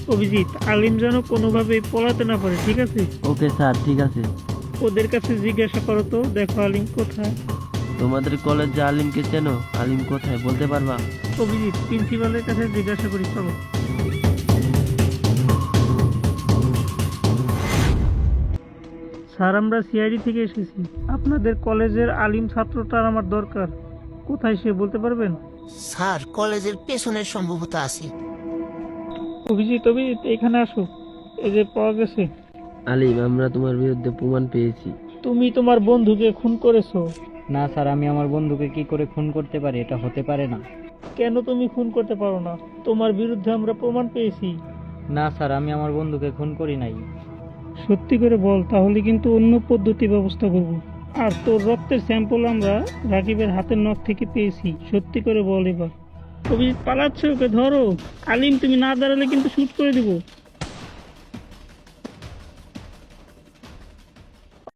অভিজিৎ, আলিম যেন কোনোভাবেই পলাতে না পারে, ঠিক আছে? ওকে স্যার, ঠিক আছে। ওদের কাছে জিজ্ঞাসা করো তো, দেখো আলিম কোথায়। তোমাদের কলেজে আলিমকে চেনো? আলিম কোথায় বলতে পারবা? অভিজিৎ, প্রিন্সিপালের কাছে জিজ্ঞাসা করি, চলো। স্যার, আমরা সিআইডি থেকে এসেছি। আপনাদের কলেজের আলিম ছাত্রটার আমার দরকার। কোথায় সে বলতে পারবেন? স্যার, কলেজের পেছনের সম্ভবত আছে। অভিজিৎ, অভিজিৎ, এখানে আসো। এই যে পাওয়া গেছে। আলিম, আমরা তোমার বিরুদ্ধে প্রমাণ পেয়েছি। তুমি তোমার বন্ধুকে খুন করেছো। না স্যার, আমি আমার বন্ধুকে কি করে খুন করতে পারি? এটা হতে পারে না। কেন তুমি খুন করতে পারো না? তোমার বিরুদ্ধে আমরা প্রমাণ পেয়েছি। না স্যার, আমি আমার বন্ধুকে খুন করি নাই। সত্যি করে বল, তাহলে কিন্তু অন্য পদ্ধতি ব্যবস্থা করব। আর তোর রক্তের স্যাম্পল আমরা রাকিবের হাতের নখ থেকে পেয়েছি। সত্যি করে বল এবার। অভিজিৎ পালাচ্ছে, ওকে ধরো। আলিম, তুমি না দাঁড়ালে কিন্তু শুট করে দিব।